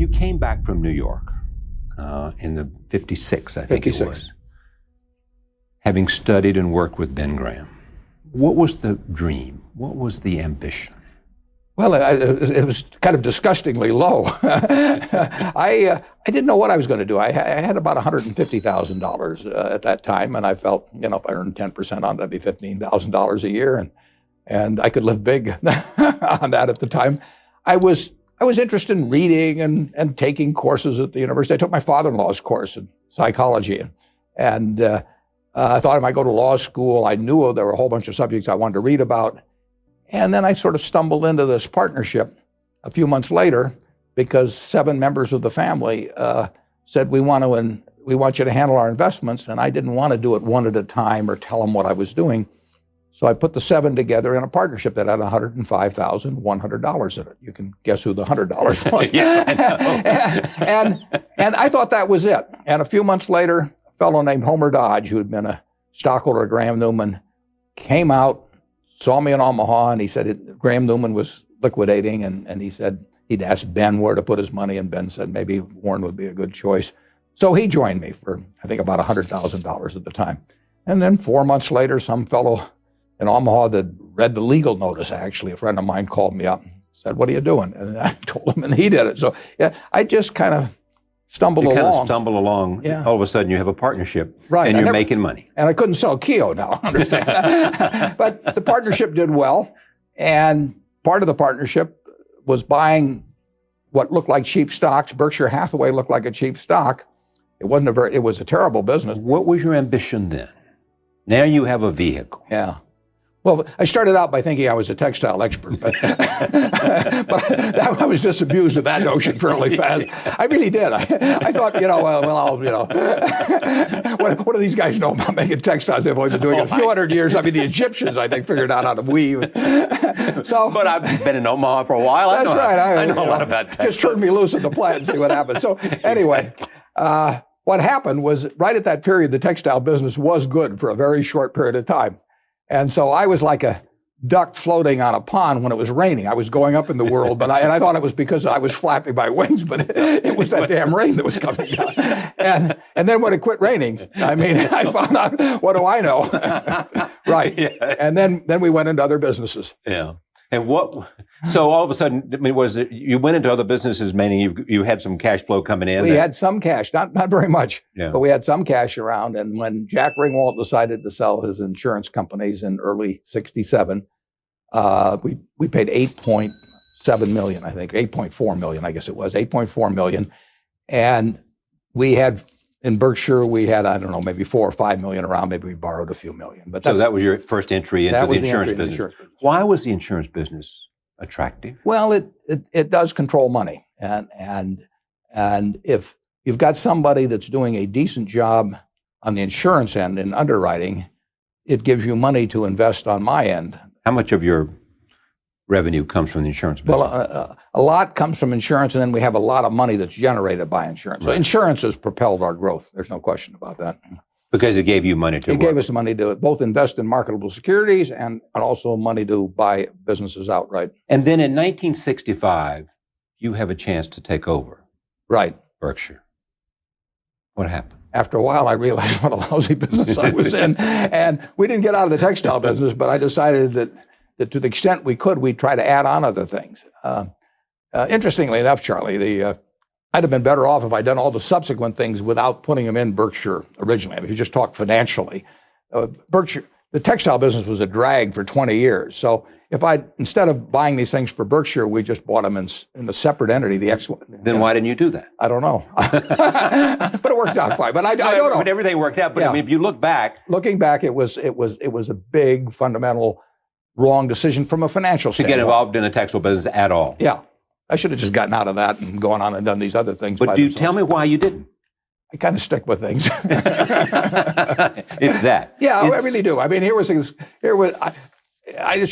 you came back from New York in the 56, I think 56. It was, having studied and worked with Ben Graham, what was the dream? What was the ambition? Well, it was kind of disgustingly low. I didn't know what I was going to do. I had about $150,000 at that time, and I felt, if I earned 10% on that, that'd be $15,000 a year, and I could live big on that at the time. I was interested in reading and taking courses at the university. I took my father-in-law's course in psychology, and I thought I might go to law school. I knew there were a whole bunch of subjects I wanted to read about. And then I sort of stumbled into this partnership a few months later because 7 members of the family said, we want you to handle our investments. And I didn't want to do it one at a time or tell them what I was doing. So I put the 7 together in a partnership that had $105,100 in it. You can guess who the $100 was. Yes, I know. and I thought that was it. And a few months later, a fellow named Homer Dodge, who had been a stockholder of Graham Newman, came out, saw me in Omaha, and he said Graham Newman was liquidating, and he said he'd asked Ben where to put his money, and Ben said maybe Warren would be a good choice. So he joined me for, I think, about $100,000 at the time. And then 4 months later, some fellow in Omaha that read the legal notice, actually, a friend of mine called me up and said, what are you doing? And I told him, and he did it. So yeah, I just kind of stumbled along. You kind of stumble along. Yeah. All of a sudden, you have a partnership, right, and you're making money. And I couldn't sell Keo now, understand? But the partnership did well, and part of the partnership was buying what looked like cheap stocks. Berkshire Hathaway looked like a cheap stock. It was a terrible business. What was your ambition then? Now you have a vehicle. Yeah. Well, I started out by thinking I was a textile expert, but I was disabused of that notion fairly fast. I really did. I thought, what do these guys know about making textiles? They've only been doing it a few hundred years. I mean, the Egyptians, I think, figured out how to weave. But I've been in Omaha for a while. That's right. I know a lot about textiles. Just turn me loose in the plant and see what happens. So anyway, what happened was right at that period, the textile business was good for a very short period of time. And so I was like a duck floating on a pond when it was raining. I was going up in the world, but I thought it was because I was flapping my wings, but it was that damn rain that was coming down. And then when it quit raining, I found out, what do I know? Right. Yeah. And then we went into other businesses. Yeah. And so all of a sudden, was it, you went into other businesses, meaning you had some cash flow coming in? We had some cash, not very much, yeah, but we had some cash around. And when Jack Ringwalt decided to sell his insurance companies in early '67, we paid $8.7 million, I think, $8.4 million, I guess it was, $8.4 million. And we had, in Berkshire, we had, I don't know, maybe $4 or $5 million around. Maybe we borrowed a few million. But so that was your first entry into the insurance business. Why was the insurance business attractive? Well, it does control money, and if you've got somebody that's doing a decent job on the insurance end in underwriting, it gives you money to invest on my end. How much of your revenue comes from the insurance business? Well, a lot comes from insurance, and then we have a lot of money that's generated by insurance. Right. So insurance has propelled our growth. There's no question about that. Because it gave you money to work. It gave us money to both invest in marketable securities and also money to buy businesses outright. And then in 1965, you have a chance to take over. Right. Berkshire. What happened? After a while, I realized what a lousy business I was in. And we didn't get out of the textile business, but I decided that to the extent we could, we'd try to add on other things. Interestingly enough, Charlie, I'd have been better off if I'd done all the subsequent things without putting them in Berkshire originally. If you just talk financially, Berkshire, the textile business was a drag for 20 years. So if instead of buying these things for Berkshire, we just bought them in a separate entity. Then why didn't you do that? I don't know. But it worked out fine. But I don't know. But everything worked out. But yeah. If you look back. Looking back, it was a big, fundamental, wrong decision from a financial standpoint. To get involved in the textile business at all. Yeah. I should have just gotten out of that and gone on and done these other things. But tell me why you didn't? I kind of stick with things. It's that. Yeah, I really do. I mean, it's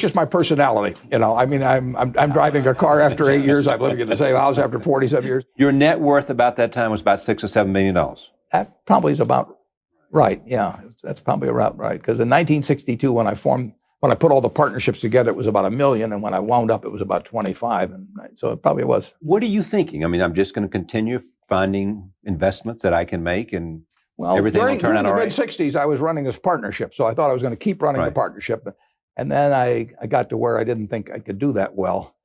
just my personality. I'm driving a car after 8 years. I'm living in the same house after 47 years. Your net worth about that time was about $6 or $7 million. That probably is about right. Yeah, that's probably about right. Because in 1962, when I formed when I put all the partnerships together, it was about $1 million, and when I wound up, it was about 25, and so it probably was. What are you thinking? I mean, I'm just going to continue finding investments that I can make, and everything will turn out all right. During the mid-'60s, I was running this partnership, so I thought I was going to keep running the partnership, and then I got to where I didn't think I could do that well.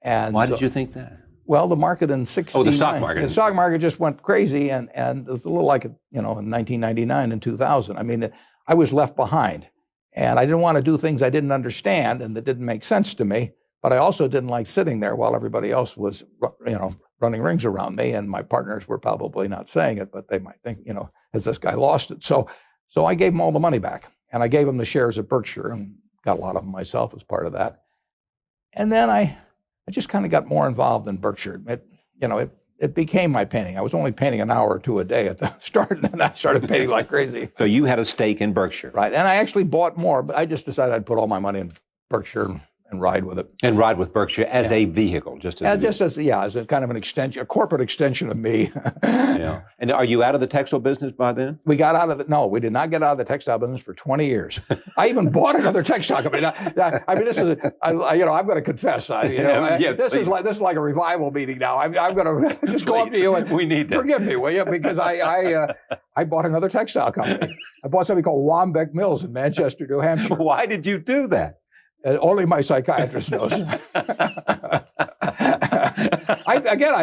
And why did you think that? Well, the market in 69. The stock market. The stock market just went crazy, and it was a little like, in 1999 and 2000. I mean, I was left behind, and I didn't want to do things I didn't understand and that didn't make sense to me, but I also didn't like sitting there while everybody else was, running rings around me, and my partners were probably not saying it, but they might think, has this guy lost it? So I gave them all the money back, and I gave them the shares of Berkshire, and got a lot of them myself as part of that. And then I just kind of got more involved in Berkshire. It became my painting. I was only painting an hour or two a day at the start, and then I started painting like crazy. So you had a stake in Berkshire. Right, and I actually bought more, but I just decided I'd put all my money in Berkshire and ride with it. And ride with Berkshire as a vehicle, as a kind of an extension, a corporate extension of me. Yeah. And are you out of the textile business by then? We got out of it. No, we did not get out of the textile business for 20 years. I even bought another textile company. I mean, this is, I'm going to confess. This is like a revival meeting now. I'm going to just go up to you and we need that. Forgive me, will you? Because I bought another textile company. I bought something called Wambeck Mills in Manchester, New Hampshire. Why did you do that? Only my psychiatrist knows. I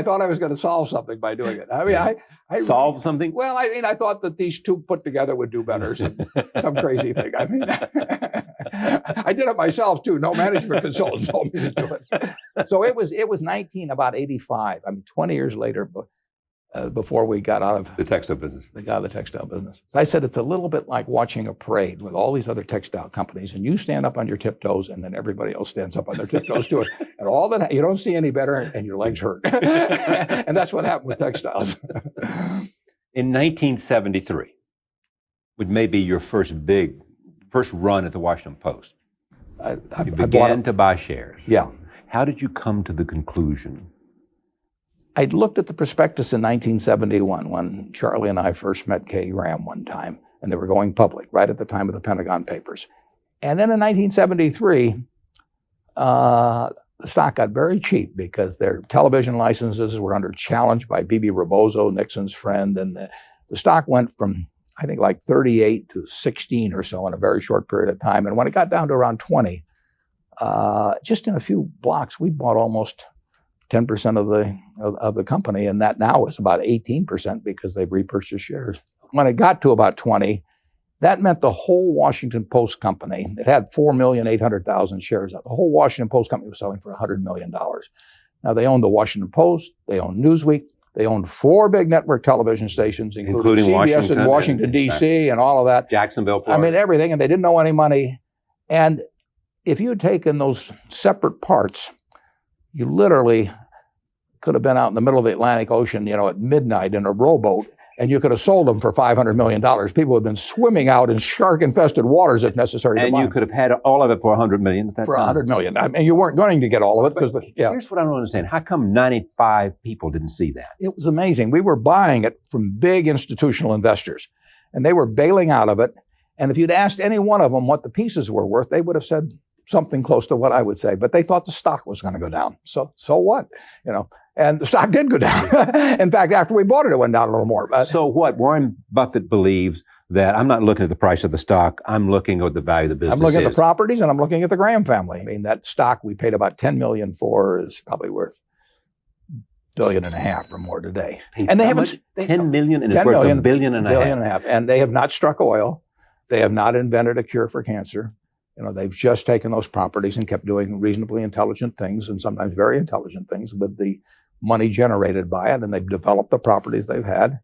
thought I was going to solve something by doing it. I mean, I solve something? Well, I thought that these two put together would do better. Some crazy thing. I mean, I did it myself too. No management consultant told me to do it. So it was about 85. I mean, 20 years later, before we got out of the textile business. They got out of the textile business. So I said it's a little bit like watching a parade with all these other textile companies, and you stand up on your tiptoes, and then everybody else stands up on their tiptoes too. And all that, you don't see any better, and your legs hurt. And that's what happened with textiles. In 1973, which may be your first run at the Washington Post, you began to buy shares. Yeah. How did you come to the conclusion? I'd looked at the prospectus in 1971 when Charlie and I first met Kay Graham one time, and they were going public right at the time of the Pentagon Papers. And then in 1973, the stock got very cheap because their television licenses were under challenge by B.B. Rebozo, Nixon's friend, and the stock went from, I think, like 38 to 16 or so in a very short period of time. And when it got down to around 20, just in a few blocks, we bought almost 10% of the company, and that now is about 18% because they've repurchased shares. When it got to about 20, that meant the whole Washington Post company, it had 4,800,000 shares. The whole Washington Post company was selling for $100 million. Now they owned the Washington Post, they owned Newsweek, they owned 4 big network television stations, including CBS in Washington, D.C. and all of that. Jacksonville, Florida. I mean, everything, and they didn't know any money. And if you had taken those separate parts, you literally could have been out in the middle of the Atlantic Ocean, at midnight in a rowboat, and you could have sold them for $500 million. People have been swimming out in shark-infested waters if necessary. And you could have had all of it for $100 million at that time. For $100 million. I mean, you weren't going to get all of it. Here's what I don't understand. How come 95 people didn't see that? It was amazing. We were buying it from big institutional investors, and they were bailing out of it. And if you'd asked any one of them what the pieces were worth, they would have said something close to what I would say. But they thought the stock was going to go down. So what? And the stock did go down. In fact, after we bought it, it went down a little more. So what? Warren Buffett believes that I'm not looking at the price of the stock. I'm looking at the value of the business. I'm looking at the properties, and I'm looking at the Graham family. I mean, that stock we paid about $10 million for is probably worth $1.5 billion or more today. And they haven't $10 million, and it's worth $1.5 billion. And they have not struck oil. They have not invented a cure for cancer. They've just taken those properties and kept doing reasonably intelligent things, and sometimes very intelligent things, with the money generated by it, and they've developed the properties they've had,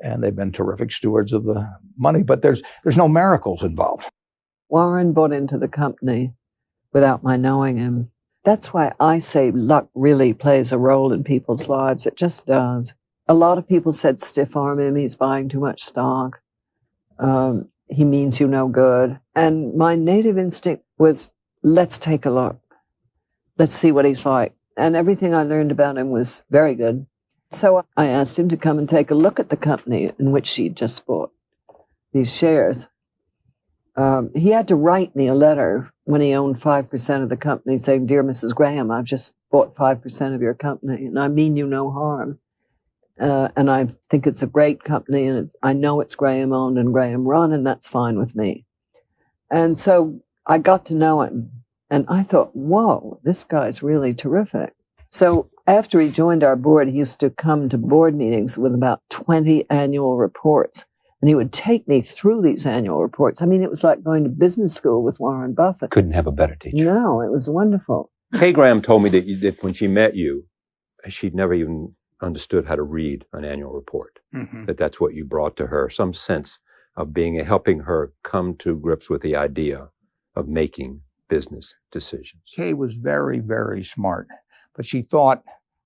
and they've been terrific stewards of the money. But there's no miracles involved. Warren bought into the company without my knowing him. That's why I say luck really plays a role in people's lives. It just does. A lot of people said stiff arm him, he's buying too much stock. He means you no good. And my native instinct was, let's take a look. Let's see what he's like. And everything I learned about him was very good. So I asked him to come and take a look at the company in which she'd just bought these shares. He had to write me a letter when he owned 5% of the company, saying, "Dear Mrs. Graham, I've just bought 5% of your company, and I mean you no harm. And I think it's a great company, and I know it's Graham owned and Graham run, and that's fine with me." And so I got to know him, and I thought, whoa, this guy's really terrific. So after he joined our board, he used to come to board meetings with about 20 annual reports, and he would take me through these annual reports. I mean, it was like going to business school with Warren Buffett. Couldn't have a better teacher. No, it was wonderful. Kay Graham told me that when she met you, she'd never even understood how to read an annual report, that's what you brought to her, some sense of helping her come to grips with the idea of making business decisions. Kay was very, very smart, but she thought,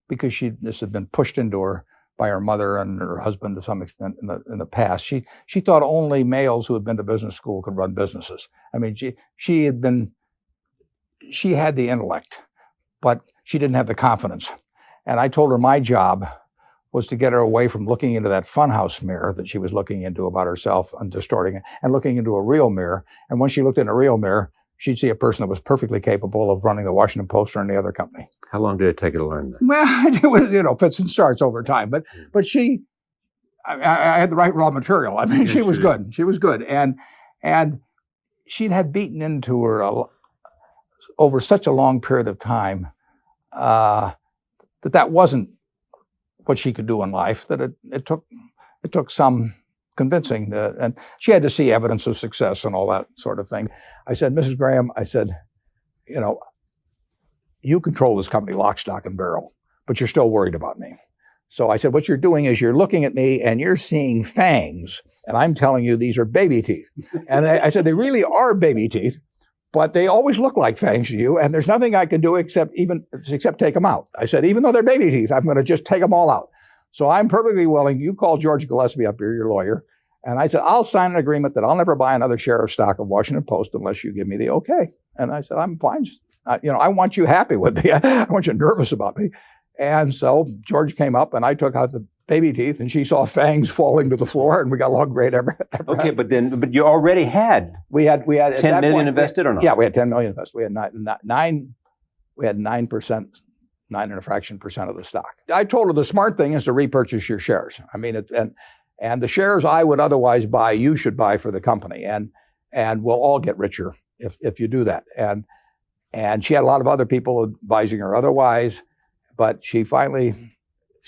because this had been pushed into her by her mother and her husband to some extent in the past, she thought only males who had been to business school could run businesses. I mean, she had the intellect, but she didn't have the confidence. And I told her my job was to get her away from looking into that funhouse mirror that she was looking into about herself and distorting it, and looking into a real mirror. And when she looked in a real mirror, she'd see a person that was perfectly capable of running the Washington Post or any other company. How long did it take her to learn that? Well, it was, fits and starts over time. But I had the right raw material. I mean, she was good. She was good. And she'd had beaten into her over such a long period of time that wasn't what she could do in life, that it took some convincing, and she had to see evidence of success and all that sort of thing. I said, "Mrs. Graham," I said, "you control this company lock, stock, and barrel, but you're still worried about me." So I said, "What you're doing is you're looking at me and you're seeing fangs, and I'm telling you these are baby teeth." And I said, "They really are baby teeth, but they always look like fangs to you, and there's nothing I can do except take them out." I said, "Even though they're baby teeth, I'm going to just take them all out. So I'm perfectly willing. You call George Gillespie up here, your lawyer." And I said, "I'll sign an agreement that I'll never buy another share of stock of Washington Post unless you give me the okay." And I said, "I'm fine. I want you happy with me. I want you nervous about me." And so George came up, and I took out the baby teeth, and she saw fangs falling to the floor, and we got along great ever. Okay, but you already had we had 10 million invested or not? Yeah, we had 10 million invested. We had 9%, 9 and a fraction percent of the stock. I told her the smart thing is to repurchase your shares. I mean, and the shares I would otherwise buy, you should buy for the company, and we'll all get richer if you do that. And she had a lot of other people advising her otherwise, but she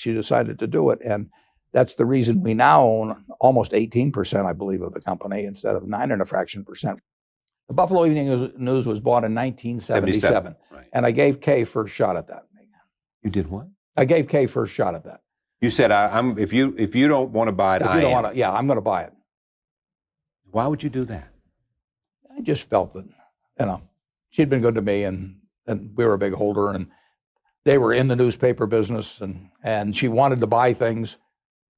decided to do it. And that's the reason we now own almost 18%, I believe, of the company instead of 9 and a fraction percent. The Buffalo Evening News was bought in 1977. Right. And I gave Kay first shot at that. You did what? I gave Kay first shot at that. You said, if you don't want to buy it, I'm going to buy it. Why would you do that? I just felt that, she'd been good to me, and we were a big holder, and they were in the newspaper business, and she wanted to buy things.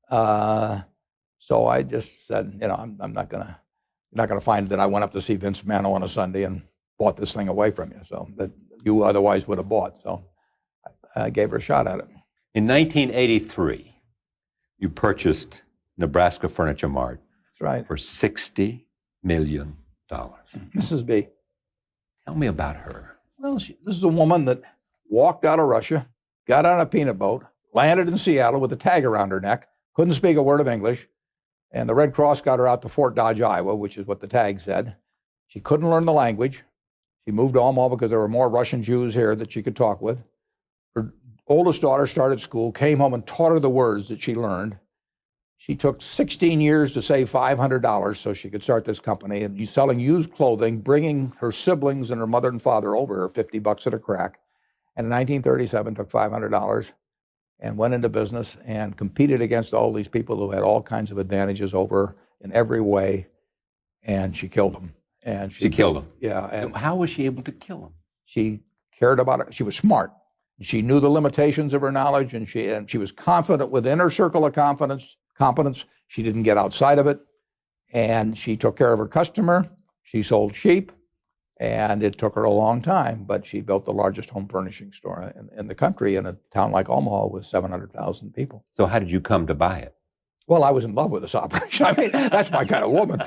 So I just said, I'm not gonna find that I went up to see Vince Mano on a Sunday and bought this thing away from you, so that you otherwise would have bought. So I gave her a shot at it. In 1983, you purchased Nebraska Furniture Mart. That's right. For $60 million. Mrs. B. Tell me about her. Well, this is a woman that walked out of Russia, got on a peanut boat, landed in Seattle with a tag around her neck, couldn't speak a word of English, and the Red Cross got her out to Fort Dodge, Iowa, which is what the tag said. She couldn't learn the language. She moved to Omaha because there were more Russian Jews here that she could talk with. Her oldest daughter started school, came home and taught her the words that she learned. She took 16 years to save $500 so she could start this company, and selling used clothing, bringing her siblings and her mother and father over her $50 at a crack. And in 1937, took $500 and went into business and competed against all these people who had all kinds of advantages over her in every way, and she killed them. And she killed them? Yeah. And how was she able to kill them? She cared about it. She was smart. She knew the limitations of her knowledge, and she was confident within her circle of competence. She didn't get outside of it, and she took care of her customer. She sold sheep, and it took her a long time, but she built the largest home furnishing store in the country in a town like Omaha with 700,000 people. So how did you come to buy it? Well, I was in love with this operation. I mean, that's my kind of woman.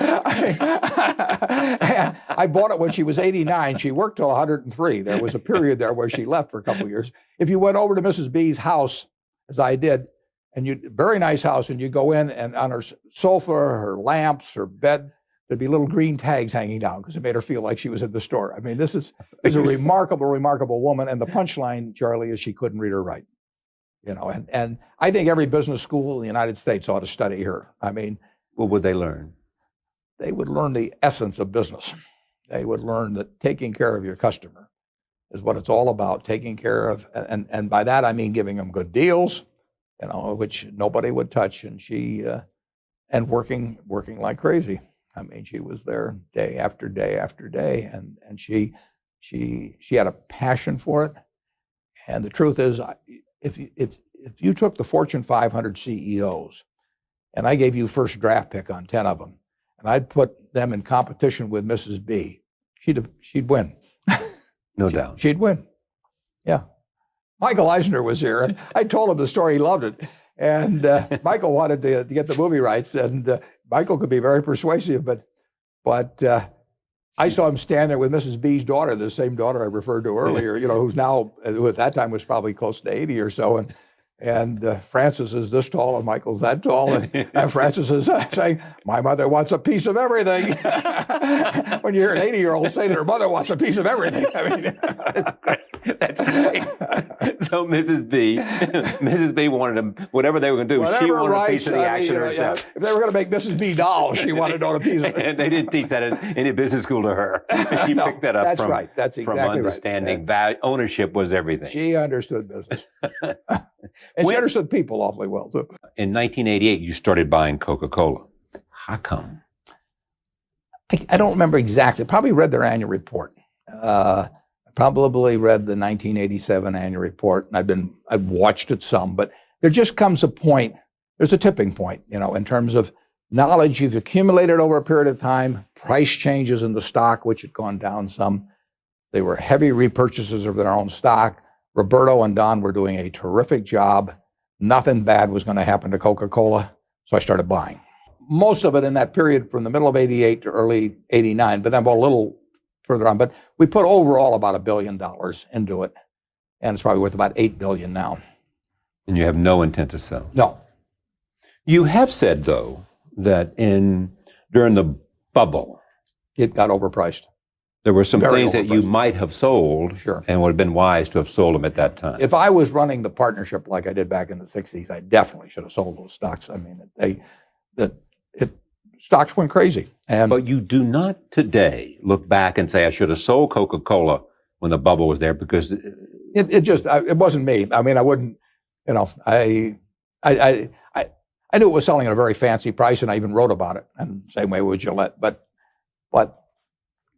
I bought it when she was 89. She worked till 103. There was a period there where she left for a couple of years. If you went over to Mrs. B's house, as I did, and very nice house, and you go in, and on her sofa, her lamps, her bed, there'd be little green tags hanging down because it made her feel like she was in the store. I mean, this is a remarkable, remarkable woman. And the punchline, Charlie, is she couldn't read or write. And I think every business school in the United States ought to study her. I mean, what would they learn? They would learn the essence of business. They would learn that taking care of your customer is what it's all about. Taking care of, and by that I mean giving them good deals, which nobody would touch. And and working like crazy. I mean, she was there day after day after day, and she had a passion for it. And the truth is, if you took the Fortune 500 CEOs, and I gave you first draft pick on 10 of them, and I'd put them in competition with Mrs. B, she'd win. No doubt. She'd win. Yeah. Michael Eisner was here, and I told him the story. He loved it. And Michael wanted to get the movie rights, and Michael could be very persuasive, but I saw him stand there with Mrs. B's daughter, the same daughter I referred to earlier, who at that time was probably close to 80 or so. And Francis is this tall and Michael's that tall. And Francis is saying, my mother wants a piece of everything. When you hear an 80-year-old say that her mother wants a piece of everything. I mean, that's great. So Mrs. B wanted them, whatever they were going to do, she wanted a piece of the action herself. If they were going to make Mrs. B dolls, she wanted on a piece of it. And they didn't teach that in any business school to her. She picked that up from understanding value. Ownership was everything. She understood business. And she understood people awfully well, too. In 1988, you started buying Coca-Cola. How come? I don't remember exactly. Probably read their annual report. Probably read the 1987 annual report, and I've watched it some. But there just comes a point, there's a tipping point, in terms of knowledge you've accumulated over a period of time, price changes in the stock, which had gone down some. They were heavy repurchases of their own stock. Roberto and Don were doing a terrific job. Nothing bad was going to happen to Coca-Cola, so I started buying. Most of it in that period from the middle of 88 to early 89, but then a little further on. But we put overall about $1 billion into it, and it's probably worth about $8 billion now. And you have no intent to sell? No. You have said, though, that during the bubble, it got overpriced. There were some things that you might have sold, sure, and would have been wise to have sold them at that time. If I was running the partnership like I did back in the 60s, I definitely should have sold those stocks. I mean, stocks went crazy. But you do not today look back and say, I should have sold Coca-Cola when the bubble was there, because it wasn't me. I mean, I wouldn't, I knew it was selling at a very fancy price, and I even wrote about it, and same way with Gillette. But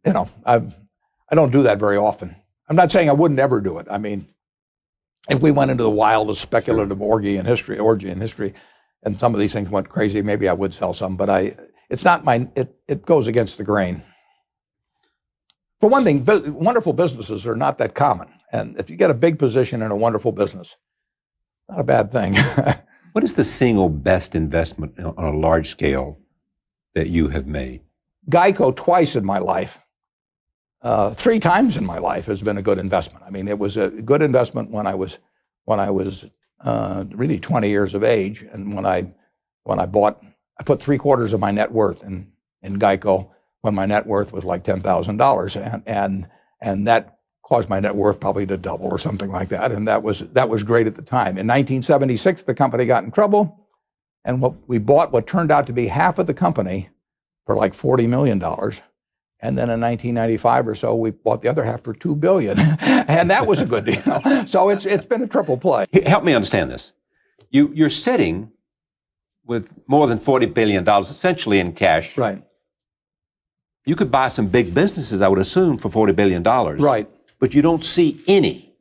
I don't do that very often. I'm not saying I wouldn't ever do it. I mean, if we went into the wildest speculative orgy in history, and some of these things went crazy, maybe I would sell some. But it's not it goes against the grain. For one thing, wonderful businesses are not that common. And if you get a big position in a wonderful business, not a bad thing. What is the single best investment on a large scale that you have made? Geico twice in my life. 3 times in my life has been a good investment. I mean, it was a good investment when I was really 20 years of age, and when I bought, I put 3/4 of my net worth in Geico when my net worth was like $10,000, and that caused my net worth probably to double or something like that, and that was great at the time. In 1976, the company got in trouble, and we bought what turned out to be half of the company for like $40 million. And then in 1995 or so, we bought the other half for $2 billion, and that was a good deal. So it's been a triple play. Help me understand this. You're sitting with more than $40 billion, essentially in cash. Right. You could buy some big businesses, I would assume, for $40 billion. Right. But you don't see any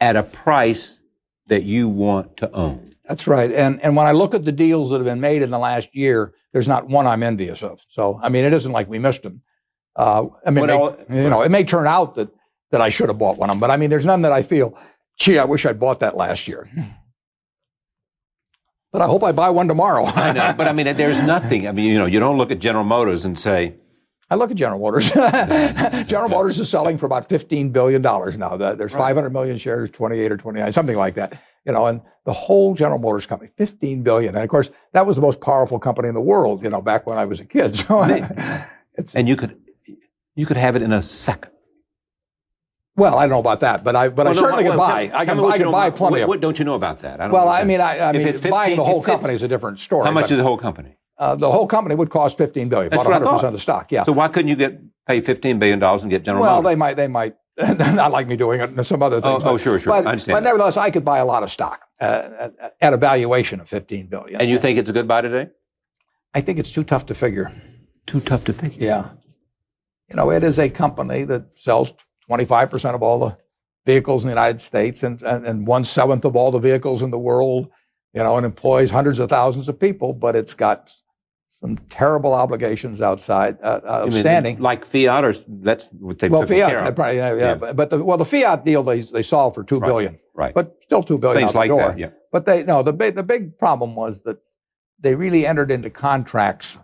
at a price that you want to own. That's right. And when I look at the deals that have been made in the last year, there's not one I'm envious of. So, I mean, it isn't like we missed them. It may turn out that I should have bought one of them, but I mean, there's none that I feel, gee, I wish I'd bought that last year. But I hope I buy one tomorrow. I know, but I mean, there's nothing. I mean, you don't look at General Motors and say, I look at General Motors. General Motors is selling for about $15 billion now. There's 500 million shares, 28 or 29, something like that. And the whole General Motors company, $15 billion. And of course, that was the most powerful company in the world, back when I was a kid. So and you could have it in a second. Well, I don't know about that, but I certainly can buy. I can buy plenty of. What don't you know about that? I mean, buying the whole company is a different story. How much is the whole company? The whole company would cost $15 billion, about 100% of the stock. Yeah. So why couldn't you pay $15 billion and get General Motors? Well, they might not like me doing it and some other things. Sure. I understand. But nevertheless, I could buy a lot of stock at a valuation of $15 billion. And you think it's a good buy today? I think it's too tough to figure. Too tough to figure? Yeah. It is a company that sells 25% of all the vehicles in the United States and 1/7 of all the vehicles in the world, and employs hundreds of thousands of people, but it's got some terrible obligations outside outstanding. Like Fiat, or that's what they took care of. Probably, yeah. But the Fiat deal they solved for $2 billion. Right. But still $2 billion Things out the like door. That, yeah. But the big problem was that they really entered into contracts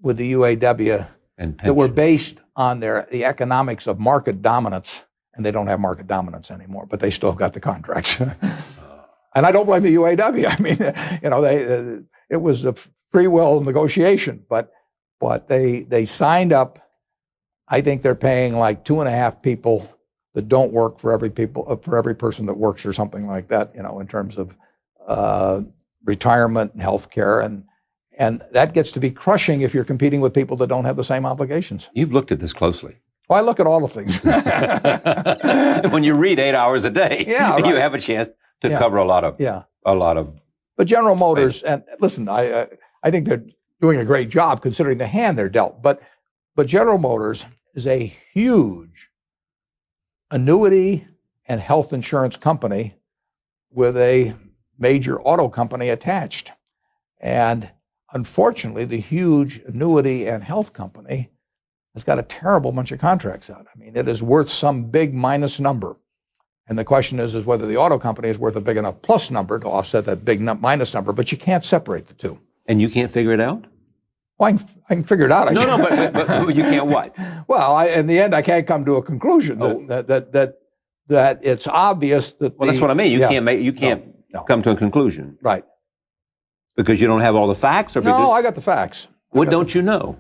with the UAW that were based on the economics of market dominance, and they don't have market dominance anymore, but they still got the contracts. And I don't blame the UAW. I mean, it was a free will negotiation, but they signed up. I think they're paying like 2.5 people that don't work for every person that works, or something like that. In terms of retirement and health care, and that gets to be crushing if you're competing with people that don't have the same obligations. You've looked at this closely. Well, I look at all the things. When you read 8 hours a day, you have a chance to cover a lot of. But General Motors, and listen, I think they're doing a great job considering the hand they're dealt. But General Motors is a huge annuity and health insurance company with a major auto company attached, and unfortunately, the huge annuity and health company has got a terrible bunch of contracts out. I mean, it is worth some big minus number. And the question is whether the auto company is worth a big enough plus number to offset that big minus number, but you can't separate the two. And you can't figure it out? Well, I can figure it out. But you can't what? Well, in the end, I can't come to a conclusion that it's obvious that. Well, that's what I mean. You can't come to a conclusion. Right. Because you don't have all the facts? Or no, I got the facts. What don't you know?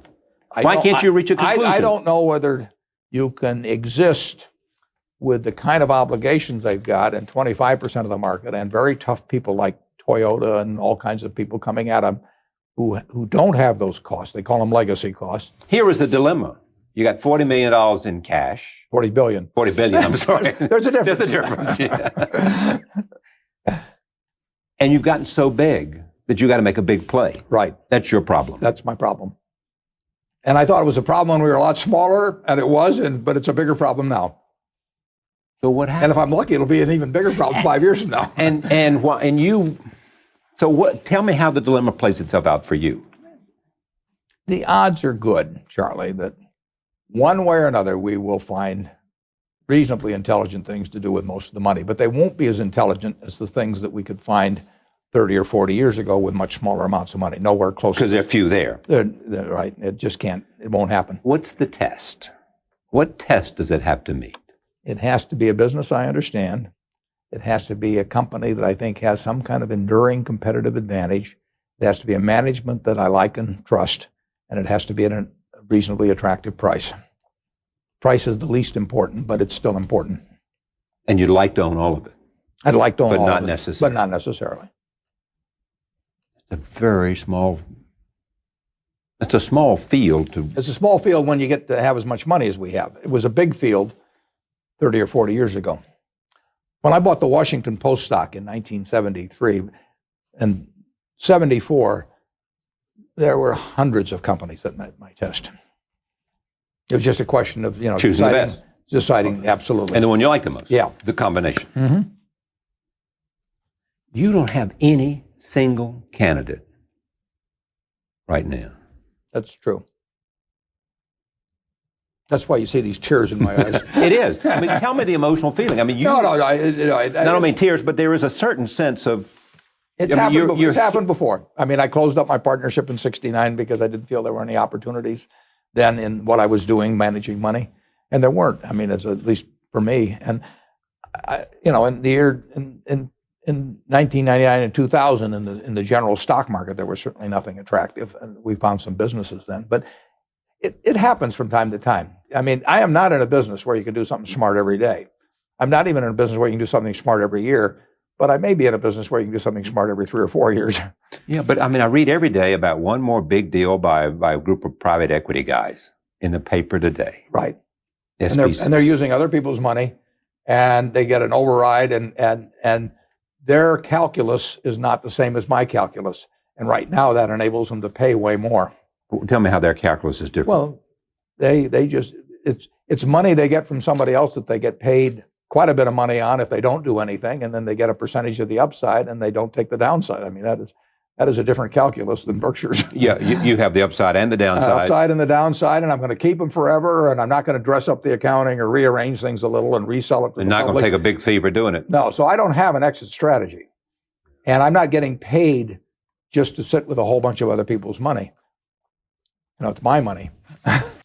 Why can't you reach a conclusion? I don't know whether you can exist with the kind of obligations they've got and 25% of the market and very tough people like Toyota and all kinds of people coming at them who don't have those costs. They call them legacy costs. Here is the dilemma. You got $40 million in cash. 40 billion. 40 billion, I'm sorry. There's a difference. There's a difference, yeah. And you've gotten so big that you got to make a big play. Right. That's your problem. That's my problem. And I thought it was a problem when we were a lot smaller, and it was, but it's a bigger problem now. So what happened? And if I'm lucky, it'll be an even bigger problem 5 years from now. Tell me how the dilemma plays itself out for you. The odds are good, Charlie, that one way or another we will find reasonably intelligent things to do with most of the money, but they won't be as intelligent as the things that we could find 30 or 40 years ago with much smaller amounts of money, nowhere close. Because there are few there. They're right. It just can't, it won't happen. What's the test? What test does it have to meet? It has to be a business I understand. It has to be a company that I think has some kind of enduring competitive advantage. It has to be a management that I like and trust, and it has to be at a reasonably attractive price. Price is the least important, but it's still important. And you'd like to own all of it? I'd like to own all of it. But not necessarily. It's a small field. It's a small field when you get to have as much money as we have. It was a big field 30 or 40 years ago. When I bought the Washington Post stock in 1973 and 74, there were hundreds of companies that met my test. It was just a question of, choosing the best. Deciding, absolutely. And the one you like the most. Yeah. The combination. Mm-hmm. You don't have any single candidate right now. That's true. That's why you see these tears in my eyes. It is. I mean, tell me the emotional feeling. I mean, I don't mean tears, but there is a certain sense of It's happened before. I mean, I closed up my partnership in '69 because I didn't feel there were any opportunities then in what I was doing, managing money, and there weren't. I mean, at least for me. And in the year in 1999 and 2000, in the general stock market, there was certainly nothing attractive, and we found some businesses then. But it happens from time to time. I mean, I am not in a business where you can do something smart every day. I'm not even in a business where you can do something smart every year. But I may be in a business where you can do something smart every 3 or 4 years. Yeah, but I mean, I read every day about one more big deal by a group of private equity guys in the paper today. Right. And they're using other people's money, and they get an override, and their calculus is not the same as my calculus. And right now, that enables them to pay way more. Tell me how their calculus is different. Well, it's money they get from somebody else that they get paid quite a bit of money on if they don't do anything, and then they get a percentage of the upside and they don't take the downside. I mean, that is a different calculus than Berkshire's. Yeah, you have the upside and the downside. Upside and the downside, and I'm going to keep them forever, and I'm not going to dress up the accounting or rearrange things a little and resell it to the public. You're not going to take a big fee for doing it. No, so I don't have an exit strategy. And I'm not getting paid just to sit with a whole bunch of other people's money. It's my money.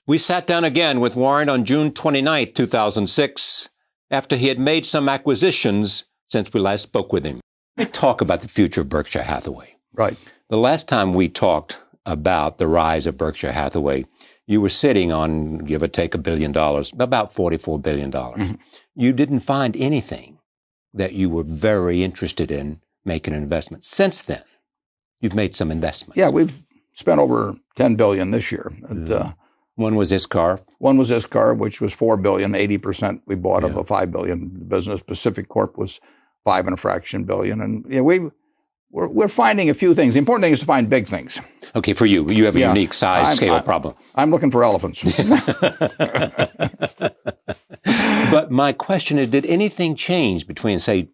We sat down again with Warren on June 29th, 2006, after he had made some acquisitions since we last spoke with him. Let's talk about the future of Berkshire Hathaway. Right. The last time we talked about the rise of Berkshire Hathaway, you were sitting on, give or take, $1 billion, about $44 billion. Mm-hmm. You didn't find anything that you were very interested in making an investment. Since then, you've made some investments. Yeah, we've spent over $10 billion this year. And, one was this car. One was this car, which was $4 billion. 80% we bought of a $5 billion business. Pacific Corp was $5 and a fraction billion. And we're finding a few things. The important thing is to find big things. Okay, for you have a unique size scale problem. I'm looking for elephants. But my question is, did anything change between, say,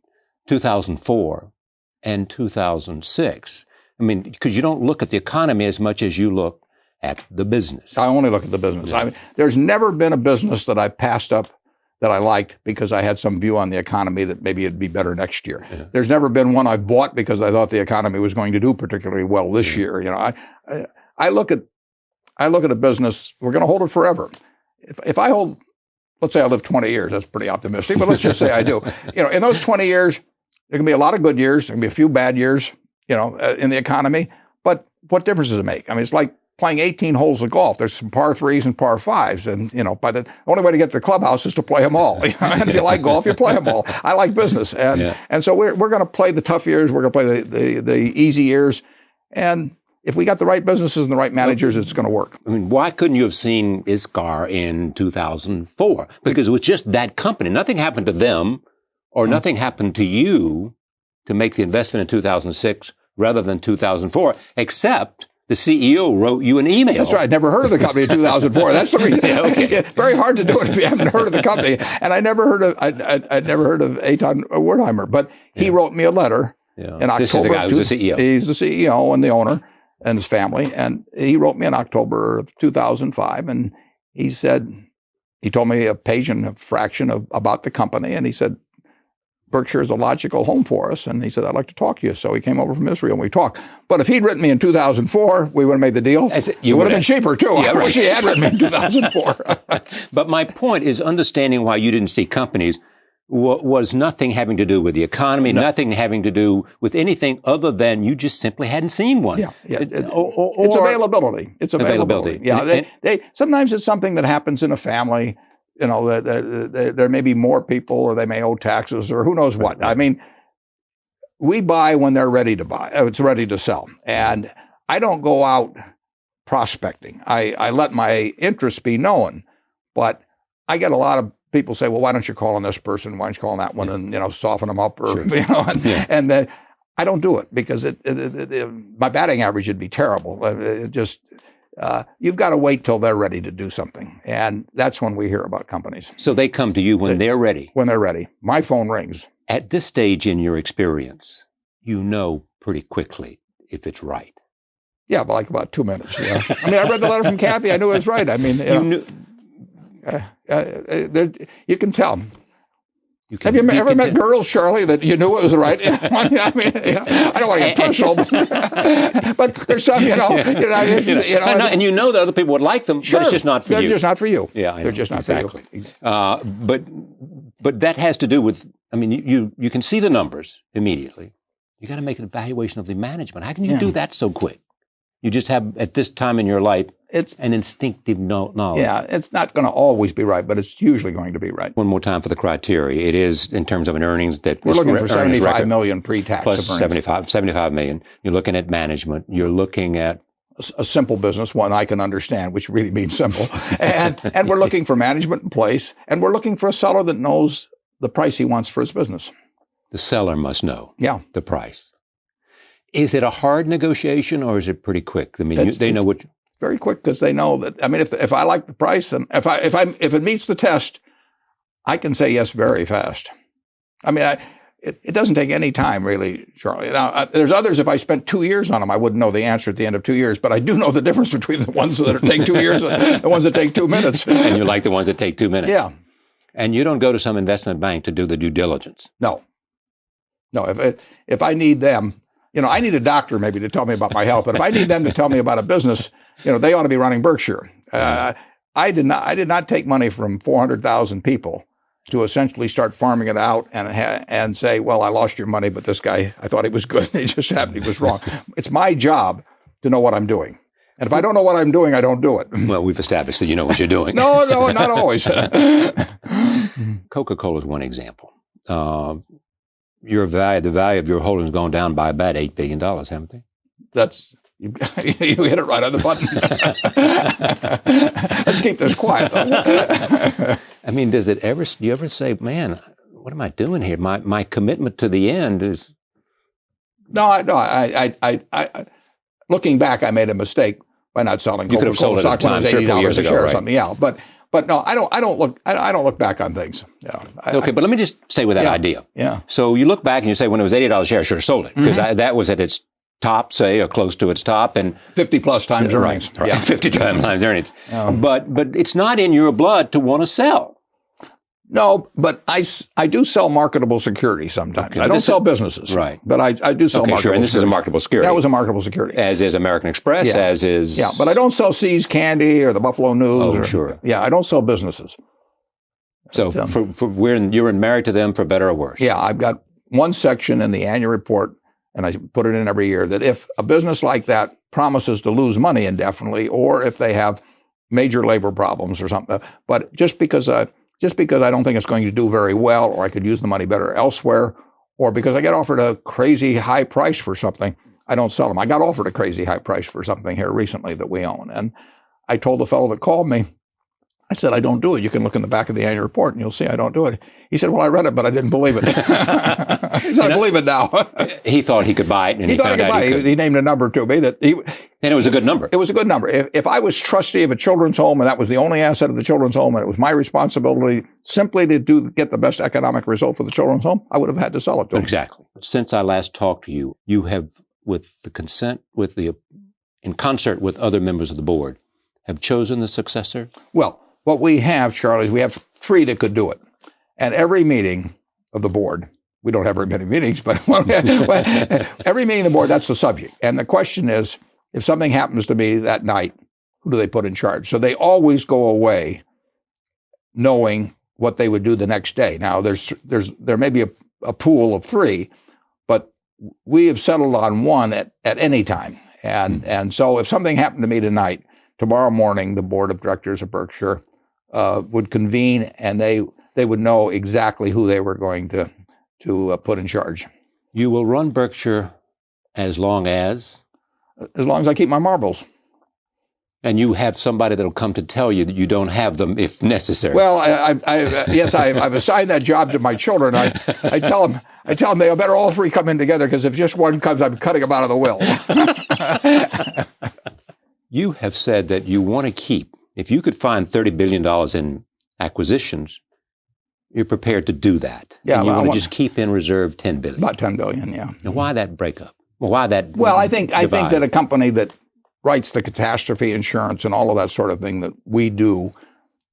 2004 and 2006? I mean, because you don't look at the economy as much as you look at the business. I only look at the business. I mean, there's never been a business that I passed up that I liked because I had some view on the economy that maybe it'd be better next year. Yeah. There's never been one I bought because I thought the economy was going to do particularly well this year. I look at a business, we're going to hold it forever. If I hold, let's say I live 20 years, that's pretty optimistic, but let's just say I do. In those 20 years, there can be a lot of good years, there can be a few bad years, in the economy, but what difference does it make? I mean, it's like playing 18 holes of golf. There's some par threes and par fives. And, the only way to get to the clubhouse is to play them all. If you like golf, you play them all. I like business. And so we're going to play the tough years. We're going to play the easy years. And if we got the right businesses and the right managers, it's going to work. I mean, why couldn't you have seen ISCAR in 2004? Because it was just that company. Nothing happened to them or nothing happened to you to make the investment in 2006 rather than 2004, except the CEO wrote you an email. That's right. I never heard of the company in 2004. That's the reason. Okay. Very hard to do it if you haven't heard of the company. And I never heard of Eitan Wertheimer, but he wrote me a letter in October. This is the guy who's the CEO. He's the CEO and the owner and his family. And he wrote me in October of 2005. And he said, he told me a page and a fraction about the company. And he said, Berkshire is a logical home for us. And he said, I'd like to talk to you. So he came over from Israel and we talked. But if he'd written me in 2004, we would have made the deal. It would have been cheaper too. Yeah, I wish he had written me in 2004. But my point is understanding why you didn't see companies was nothing having to do with the economy, nothing having to do with anything other than you just simply hadn't seen one. Yeah. It's availability. It's availability. Yeah. Sometimes it's something that happens in a family. There may be more people, or they may owe taxes, or who knows what. I mean, we buy when they're ready to buy. It's ready to sell. And I don't go out prospecting. I let my interests be known. But I get a lot of people say, well, why don't you call on this person? Why don't you call on that one? And, soften them up. Or, and I don't do it because my batting average would be terrible. You've got to wait till they're ready to do something. And that's when we hear about companies. So they come to you when they're ready. When they're ready. My phone rings. At this stage in your experience, you know pretty quickly if it's right. Yeah, but like about 2 minutes. Yeah. I mean, I read the letter from Kathy. I knew it was right. I mean, you can tell. Have you ever met girls, Charlie, that you knew it was the right? I mean, I don't want to get personal, but there's some, and you know that other people would like them, sure, but it's just not for you. They're just not for you. Yeah, I know. They're just not exactly. for you. But that has to do with, I mean, you can see the numbers immediately. You got to make an evaluation of the management. How can you do that so quick? You just have, at this time in your life, it's an instinctive knowledge. Yeah, it's not going to always be right, but it's usually going to be right. One more time for the criteria. It is, in terms of an earnings, that we're looking for 75 million pre-tax plus 75 million. You're looking at management. You're looking at a simple business, one I can understand, which really means simple. And we're looking for management in place, and we're looking for a seller that knows the price he wants for his business. The seller must know the price. Is it a hard negotiation, or is it pretty quick? I mean, they know what. Very quick, because they know that. I mean, if I like the price and if it meets the test, I can say yes very fast. I mean, it doesn't take any time really, Charlie. Now, there's others. If I spent 2 years on them, I wouldn't know the answer at the end of 2 years. But I do know the difference between the ones that take 2 years and the ones that take 2 minutes. And you like the ones that take 2 minutes. Yeah. And you don't go to some investment bank to do the due diligence. No. If I need them. I need a doctor maybe to tell me about my health, but if I need them to tell me about a business, they ought to be running Berkshire. I did not take money from 400,000 people to essentially start farming it out and say, well, I lost your money, but this guy, I thought he was good. It just happened he was wrong. It's my job to know what I'm doing. And if I don't know what I'm doing, I don't do it. Well, we've established that you know what you're doing. No, not always. Coca-Cola is one example. The value of your holdings gone down by about $8 billion, haven't they? You hit it right on the button. Let's keep this quiet, though. I mean, do you ever say, man, what am I doing here? My commitment to the end is. No. I looking back, I made a mistake by not selling. You could have sold it at the time, 3 or 4 years ago, right? Something, yeah. But no, I don't look back on things. Yeah. Okay, but let me just stay with that idea. Yeah. So you look back and you say, when it was $80 a share, I should have sold it because that was at its top, say, or close to its top, and 50 plus times earnings. Right. Yeah, 50 times earnings. Yeah. But it's not in your blood to want to sell. No, but I do sell marketable securities sometimes. Okay, I don't sell businesses. Right. But I do sell marketable sure, and this securities. is a marketable security. That was a marketable security. As is American Express, as is. Yeah, but I don't sell See's Candy or the Buffalo News. Oh, sure. Yeah, I don't sell businesses. So you're married to them for better or worse. Yeah, I've got one section in the annual report, and I put it in every year, that if a business like that promises to lose money indefinitely, or if they have major labor problems or something, but just because I don't think it's going to do very well, or I could use the money better elsewhere, or because I get offered a crazy high price for something, I don't sell them. I got offered a crazy high price for something here recently that we own. And I told the fellow that called me, I said, I don't do it. You can look in the back of the annual report and you'll see I don't do it. He said, well, I read it, but I didn't believe it. He said, I believe it now. He thought he could buy it, and he thought he could buy it. He named a number to me and it was a good number. It was a good number. If I was trustee of a children's home and that was the only asset of the children's home, and it was my responsibility simply to get the best economic result for the children's home, I would have had to sell it to him. Exactly. Since I last talked to you, you have, with the consent, in concert with other members of the board, have chosen the successor? Well, what we have, Charlie, is we have 3 that could do it. And every meeting of the board, we don't have very many meetings, but every meeting of the board, that's the subject. And the question is, if something happens to me that night, who do they put in charge? So they always go away knowing what they would do the next day. Now, there may be a pool of 3, but we have settled on one at any time. And so if something happened to me tonight, tomorrow morning, the board of directors of Berkshire would convene, and they would know exactly who they were going to put in charge. You will run Berkshire as long as I keep my marbles. And you have somebody that'll come to tell you that you don't have them if necessary. Well, I've assigned that job to my children. I tell them they better all 3 come in together, because if just one comes, I'm cutting them out of the will. You have said that you want to keep, if you could find $30 billion in acquisitions, you're prepared to do that. Yeah, and you want to just keep in reserve $10 billion. About $10 billion, yeah. Now, why that breakup? Why that? Well, I think that a company that writes the catastrophe insurance and all of that sort of thing that we do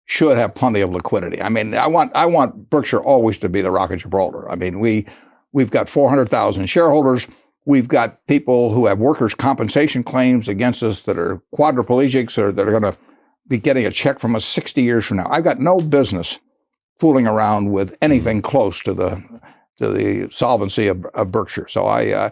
should have plenty of liquidity. I mean, I want Berkshire always to be the Rock of Gibraltar. I mean, we've got 400,000 shareholders. We've got people who have workers' compensation claims against us that are quadriplegics or that are going to be getting a check from us 60 years from now. I've got no business fooling around with anything close to the solvency of Berkshire. So I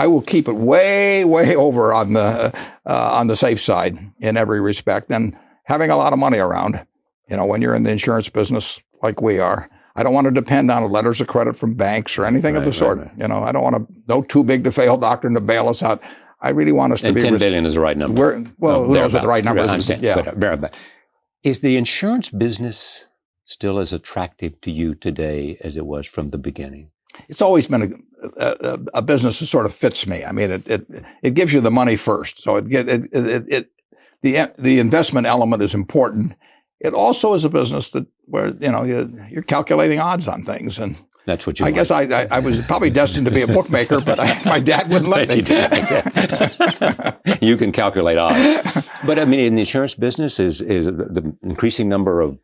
will keep it way over on the safe side in every respect. And having a lot of money around, when you're in the insurance business like we are, I don't want to depend on letters of credit from banks or anything of the sort. Right. I don't want no too big to fail doctrine to bail us out. I really want us to be. And $10 billion is the right number. Who knows what the right number is? I understand. Yeah. But is the insurance business still as attractive to you today as it was from the beginning? It's always been a business that sort of fits me. I mean, it gives you the money first, so the investment element is important. It also is a business where you're calculating odds on things, and that's what you. I guess I was probably destined to be a bookmaker, but my dad wouldn't let me. You can calculate odds, but I mean, in the insurance business, is the increasing number of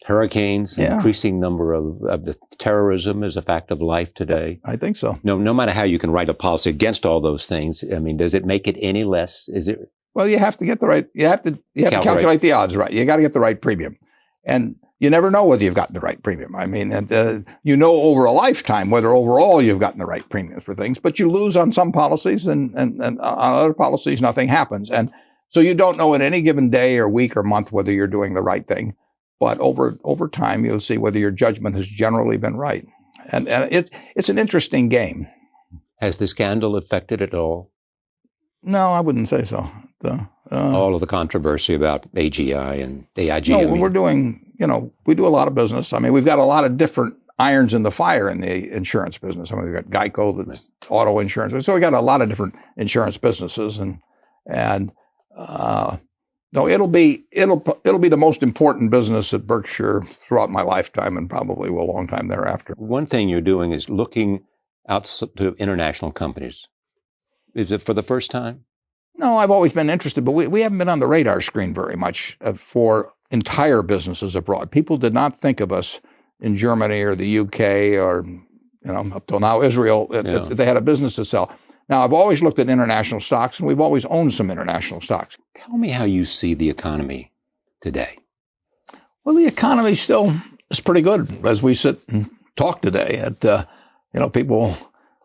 hurricanes, increasing number of the terrorism is a fact of life today. I think so. No matter how you can write a policy against all those things, I mean, does it make it any less? Is it? Well, you have to get the right. You have to calculate the odds right. You got to get the right premium, and you never know whether you've gotten the right premium. I mean, over a lifetime whether overall you've gotten the right premiums for things, but you lose on some policies, and on other policies nothing happens, and so you don't know in any given day or week or month whether you're doing the right thing. But over time, you'll see whether your judgment has generally been right, and it's an interesting game. Has the scandal affected it all? No, I wouldn't say so. All of the controversy about AGI and AIG. No, we're doing, we do a lot of business. I mean, we've got a lot of different irons in the fire in the insurance business. I mean, we've got Geico, that's auto insurance. So we got a lot of different insurance businesses, no, it'll be the most important business at Berkshire throughout my lifetime, and probably a long time thereafter. One thing you're doing is looking out to international companies. Is it for the first time? No, I've always been interested, but we haven't been on the radar screen very much for entire businesses abroad. People did not think of us in Germany or the UK or, up till now Israel, if they had a business to sell. Now, I've always looked at international stocks, and we've always owned some international stocks. Tell me how you see the economy today. Well, the economy still is pretty good as we sit and talk today. People,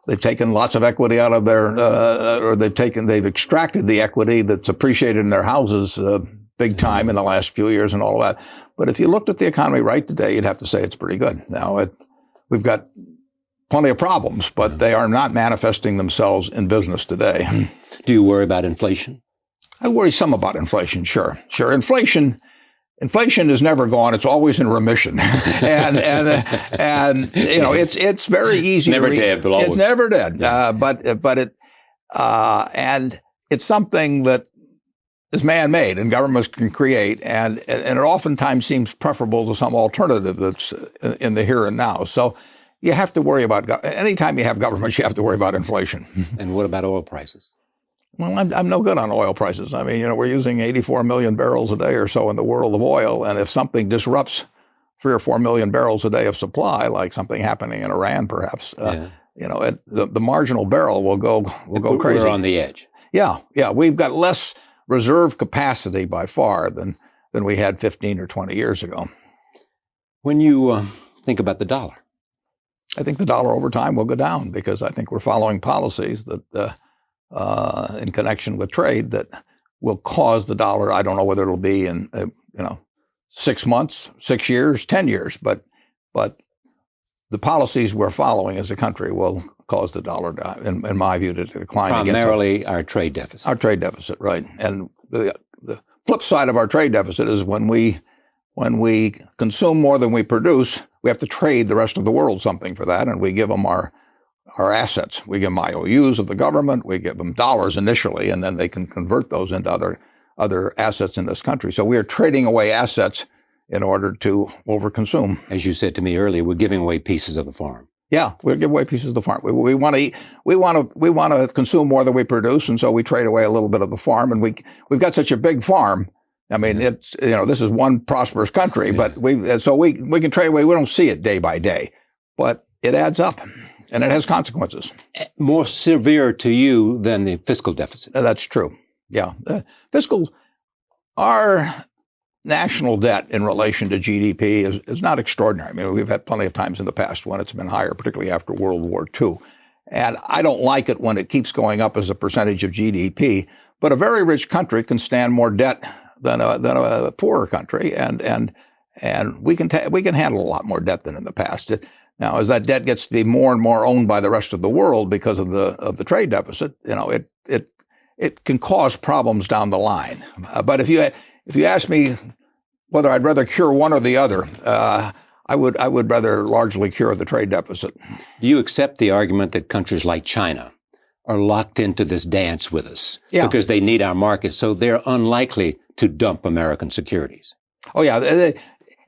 they've taken lots of equity out of they've extracted the equity that's appreciated in their houses big time in the last few years and all that. But if you looked at the economy right today, you'd have to say it's pretty good. Now, we've got plenty of problems, but they are not manifesting themselves in business today. Do you worry about inflation? I worry some about inflation, sure. Inflation is never gone. It's always in remission. It's very easy. Never dead, but always. It's never dead. And it's something that is man-made and governments can create, and it oftentimes seems preferable to some alternative that's in the here and now. So you have to worry about, anytime you have governments, you have to worry about inflation. And what about oil prices? Well, I'm no good on oil prices. I mean, we're using 84 million barrels a day or so in the world of oil. And if something disrupts 3 or 4 million barrels a day of supply, like something happening in Iran, perhaps, the marginal barrel will go crazy. We're on the edge. Yeah. We've got less reserve capacity by far than we had 15 or 20 years ago. When you think about the dollar, I think the dollar over time will go down because I think we're following policies that in connection with trade that will cause the dollar. I don't know whether it'll be in 6 months, 6 years, 10 years, but the policies we're following as a country will cause the dollar, in my view, to decline. Primarily our trade deficit. Our trade deficit, right? And the flip side of our trade deficit is when we consume more than we produce, we have to trade the rest of the world something for that, and we give them our assets. We give them IOUs of the government. We give them dollars initially, and then they can convert those into other assets in this country. So we are trading away assets in order to overconsume. As you said to me earlier, we're giving away pieces of the farm. Yeah, we'll give away pieces of the farm. We want to eat. We want to consume more than we produce, and so we trade away a little bit of the farm. And we've got such a big farm I mean, it's, this is one prosperous country, but we can trade away. We don't see it day by day, but it adds up and it has consequences. More severe to you than the fiscal deficit. That's true. Yeah. Our national debt in relation to GDP is not extraordinary. I mean, we've had plenty of times in the past when it's been higher, particularly after World War II. And I don't like it when it keeps going up as a percentage of GDP. But a very rich country can stand more debt than a poorer country, and we can handle a lot more debt than in the past. Now, as that debt gets to be more and more owned by the rest of the world because of the trade deficit, it can cause problems down the line. But if you ask me whether I'd rather cure one or the other, I would rather largely cure the trade deficit. Do you accept the argument that countries like China are locked into this dance with us because they need our market, so they're unlikely to dump American securities? Oh, yeah.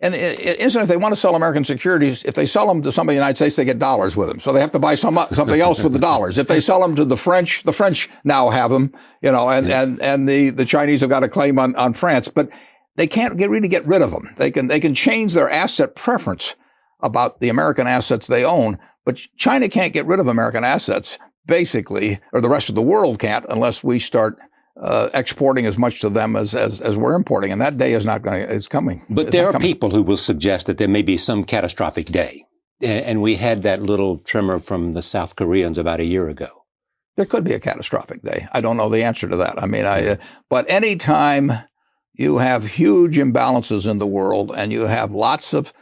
And if they want to sell American securities, if they sell them to somebody in the United States, they get dollars with them. So they have to buy something else with the dollars. If they sell them to the French now have them, and the Chinese have got a claim on France, but they can't really get rid of them. They can change their asset preference about the American assets they own, but China can't get rid of American assets, basically, or the rest of the world can't, unless we start exporting as much to them as we're importing, and that day is coming. But there are people who will suggest that there may be some catastrophic day, and we had that little tremor from the South Koreans about a year ago. There could be a catastrophic day. I don't know the answer to that. I mean, but any time you have huge imbalances in the world, and you have lots of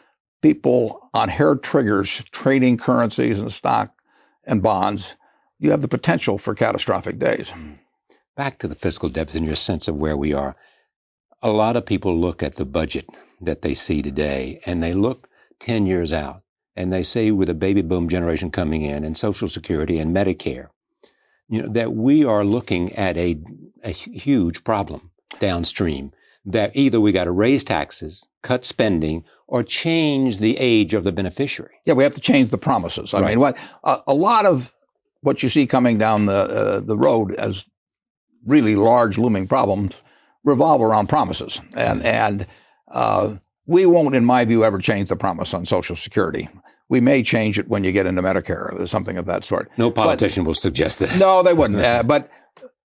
people on hair triggers trading currencies and stock and bonds, you have the potential for catastrophic days. Back to the fiscal deficit and your sense of where we are. A lot of people look at the budget that they see today, and they look 10 years out, and they say with a baby boom generation coming in and Social Security and Medicare, that we are looking at a huge problem downstream, that either we got to raise taxes, cut spending, or change the age of the beneficiary. Yeah, we have to change the promises. I mean, a lot of what you see coming down the road as really large looming problems revolve around promises. And we won't, in my view, ever change the promise on Social Security. We may change it when you get into Medicare or something of that sort. No politician will suggest that. No, they wouldn't. But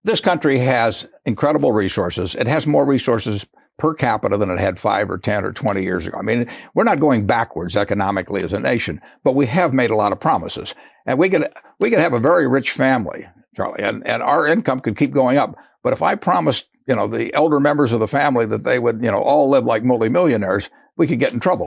this country has incredible resources. It has more resources per capita than it had 5 or 10 or 20 years ago. I mean, we're not going backwards economically as a nation, but we have made a lot of promises. And we could have a very rich family, Charlie, and our income could keep going up. But if I promised, the elder members of the family that they would, all live like multimillionaires, we could get in trouble.